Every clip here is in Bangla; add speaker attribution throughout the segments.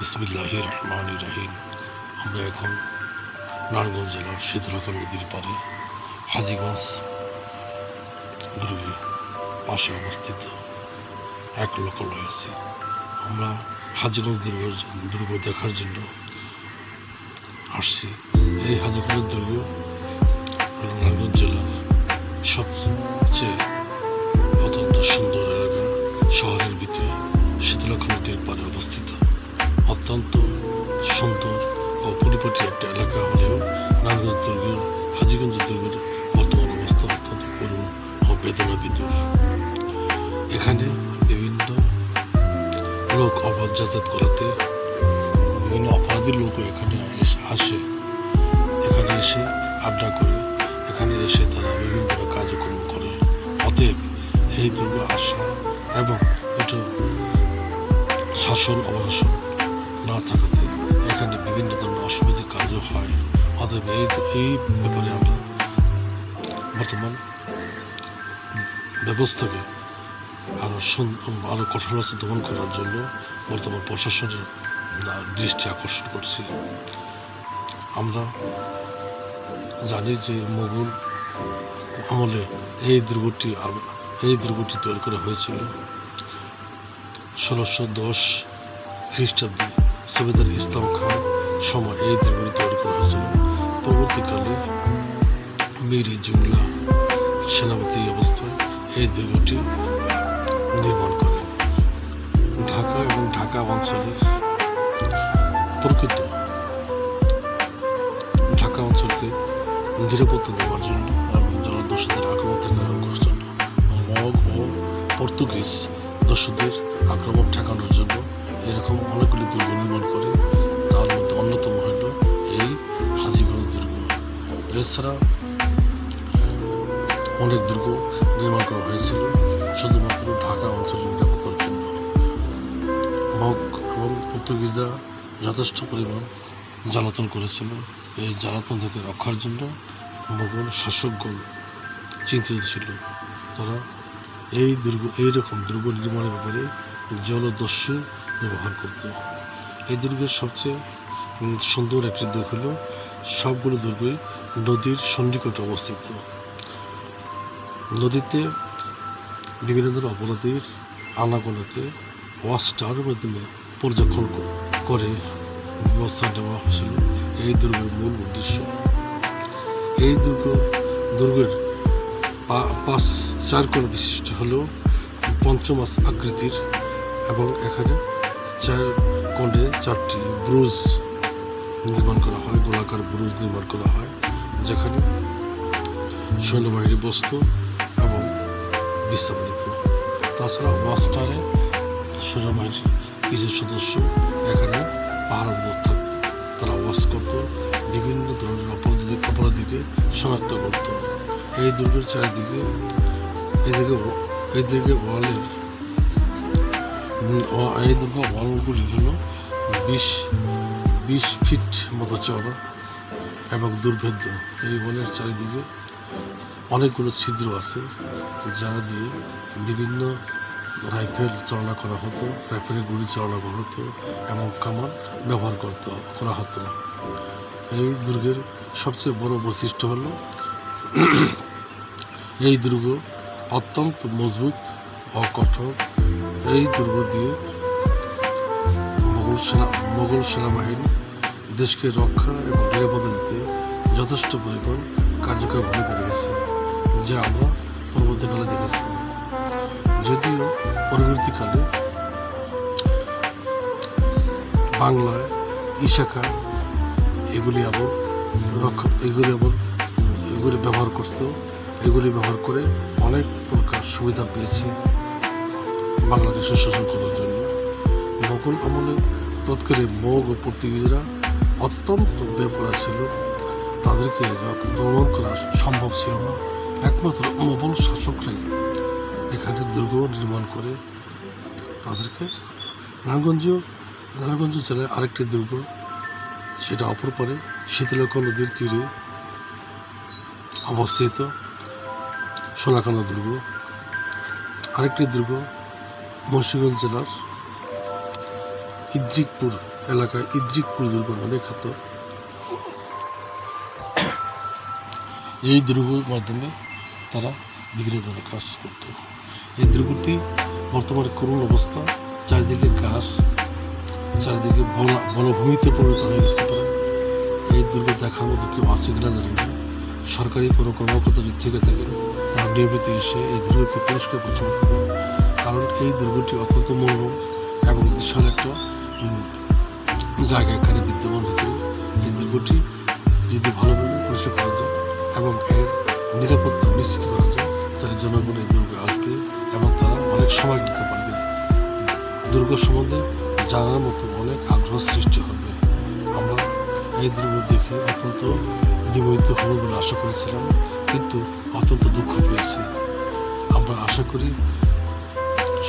Speaker 1: বিসমিল্লাহির রহমানির রহিম। আমরা এখন নারায়ণগঞ্জ জেলার শীতলক্ষা নদীর পাড়ে হাজীগঞ্জ দুর্গের পাশে অবস্থিত এক লোকালয়ে আছি। আমরা হাজীগঞ্জ দুর্গ দেখার জন্য আসছি। এই হাজীগঞ্জ দুর্গ নারায়ণগঞ্জ জেলার সবচেয়ে অত্যন্ত সুন্দর এলাকা। শহরের ভিতরে শীতলক্ষা নদীর পাড়ে অবস্থিত অত্যন্ত সুন্দর ও পরিপাটি একটা এলাকা হলেও নারায়ণগঞ্জ দুর্গের হাজীগঞ্জ দুর্গের বর্তমান অবস্থা অত্যন্ত করুণ ও বেদনা বিদুর। এখানে বিভিন্ন লোক অবাধ যাতায়াত করাতে বিভিন্ন অপরাধী লোকও এখানে আসে, এখানে এসে আড্ডা করে, এখানে এসে তারা বিভিন্ন কার্যক্রম করে। অতএব এই দুর্গ আসা এবং এটা শাসন অবসান না থাকাতে এখানে বিভিন্ন ধরনের অসামাজিক কাজও হয়। অতএব এই ব্যাপারে আমরা বর্তমান ব্যবস্থাকে আরো কঠোরতা দমন করার জন্য বর্তমান প্রশাসনের দৃষ্টি আকর্ষণ করছি। আমরা জানি যে মোগল আমলে এই দুর্গটি তৈরি করা হয়েছিল 1610 খ্রিস্টাব্দে। সুবেদার ইসলাম খান সময় এই দুর্গটি তৈরি করা হয়েছিল। পরবর্তীকালে মীর জুমলা সেনাপতি অবস্থায় এই দুর্গটি নির্মাণ করেন। ঢাকা এবং ঢাকা অঞ্চলের প্রকৃত ঢাকা অঞ্চলকে নিরাপত্তা দেওয়ার জন্য এবং জনদস্যুদের আক্রমণ থেকে রক্ষার জন্য মগ ও পর্তুগিজ দস্যুদের আক্রমণ ঠেকানোর জন্য এরকম অনেকগুলি দুর্গ নির্মাণ করে। তার মধ্যে অন্যতম হল এই হাজীগঞ্জ দুর্গ। এছাড়া অনেক দুর্গ নির্মাণ করা হয়েছিল শুধুমাত্র ঢাকা অঞ্চলের নিরাপত্তার জন্য। মগ এবং পর্তুগিজরা যথেষ্ট পরিমাণ জ্বালাতন করেছিল। এই জ্বালাতন থেকে রক্ষার জন্য মোগল শাসকগণ চিন্তিত ছিল। তারা এইরকম দুর্গ নির্মাণের ব্যাপারে জলদস্যু ব্যবহার করত। এই দুর্গের সবচেয়ে সুন্দর একটি দিক হল সবগুলো দুর্গই নদীর সন্নিকটে অবস্থিত। নদীতে বিভিন্ন ধরনের অপরাধীর আনাগোনাকে ওয়াচ টাওয়ারের মাধ্যমে পর্যবেক্ষণ করে ব্যবস্থা নেওয়া হয়েছিল। এই দুর্গের মূল উদ্দেশ্য এই দুর্গের 4 কোণ বিশিষ্ট হলেও পঞ্চমাস আকৃতির এবং এখানে 4 কোণে 4টি ব্রুজ নির্মাণ করা হয়, গোলাকার ব্রুজ নির্মাণ করা হয়, যেখানে সৈন্যবাহিনী বসত এবং বিশ্রাম নিত। তাছাড়া ওয়াচটারে সৈন্যবাহিনীর কিছু সদস্য এখানে পাহারাদার থাকত। তারা ওয়াচ করত, বিভিন্ন ধরনের অপরাধীকে শনাক্ত করত। এই দুর্গের চারিদিকে এদিকে ওয়ালগুলি হল 20 ফিট মতো চওড়া এবং দুর্ভেদ্য। এই ওয়ালের চারিদিকে অনেকগুলো ছিদ্র আছে, যারা দিয়ে বিভিন্ন রাইফেল চালনা করা হতো, রাইফেলের গুলি চালনা করা হতো এবং কামান ব্যবহার করা হতো। এই দুর্গের সবচেয়ে বড় বৈশিষ্ট্য হল এই দুর্গ অত্যন্ত মজবুত ও কঠোর। এই দুর্গ দিয়ে মোগল সেনাবাহিনী দেশকে রক্ষা এবং নিরাপত্তা দিতে যথেষ্ট পরিমাণ কার্যকর ভূমিকা রেখেছে, যা আমরা পরবর্তীকালে দেখেছি। যদিও পরবর্তীকালে বাংলায় ইশাখা এগুলি ব্যবহার করত। এগুলি ব্যবহার করে অনেক প্রকার সুবিধা পেয়েছে বাংলাদেশের শাসন করার জন্য। মোগল আমলে তৎকালে মগ ও পর্তুগিজরা অত্যন্ত বেপরা ছিল, তাদেরকে দমন করা সম্ভব ছিল না। একমাত্র মোগল শাসকরাই এখানে দুর্গ নির্মাণ করে তাদেরকে। নারায়ণগঞ্জ জেলায় আরেকটি দুর্গ, সেটা অপর পারে শীতলক্ষা নদীর তীরে অবস্থিত সোনাখানা দুর্গ। আরেকটি দুর্গ মুন্সিগঞ্জ জেলার ইদ্রিকপুর এলাকায় ইদ্রিকপুর দুর্গ নামে খ্যাত। এই দুর্গের মাধ্যমে তারা বিভিন্ন ধরনের কাজ করত। এই দুর্গটি বর্তমানে করুণ অবস্থা, চারিদিকে গাছ, চারিদিকে বনভূমিতে পরিণত হয়ে গেছে। প্রায় এই দুর্গ দেখার মতো কেউ আছে কিনা জানি না। সরকারি কোনো কর্মকর্তা যদি থেকে থাকেন তারা নিয়মিত এসে এই দুর্গকে পরিষ্কার পরিচ্ছন্ন করবে, কারণ এই দুর্গটি অত্যন্ত মনোরম এবং বিশাল একটা জায়গা এখানে বিদ্যমান। ভিতরে এই দুর্গটি যদি ভালোভাবে পরিষ্কার করা যায় এবং এর নিরাপত্তা নিশ্চিত করা যায়, তাহলে জনগণ এই দুর্গে আসবে এবং তারা অনেক সময় দিতে পারবে। দুর্গ সম্বন্ধে জানার মতো অনেক আগ্রহ সৃষ্টি হবে। আমরা এই দুর্গ দেখে অত্যন্ত বিমোহিত হব বলে আশা করেছিলাম, কিন্তু অত্যন্ত দুঃখ পেয়েছি। আমরা আশা করি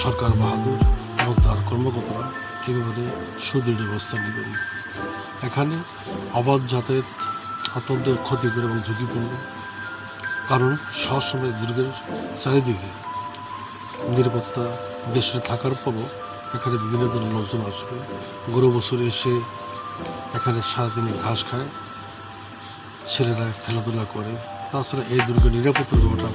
Speaker 1: সরকার বাহাদুর এবং তার কর্মকর্তারা একেবারে সুদৃঢ় ব্যবস্থা নেবেন। এখানে অবাধ যাতায়াত অত্যন্ত ক্ষতিকর এবং ঝুঁকিপূর্ণ, কারণ সবসময় দুর্গের চারিদিকে নিরাপত্তা বেশি থাকার পরও এখানে বিভিন্ন ধরনের লোকজন আসবে। গরু বছর এসে এখানে সারাদিনে ঘাস খায়, ছেলেরা খেলাধুলা করে। তাছাড়া এই দুর্গের নিরাপত্তার ব্যাপারটা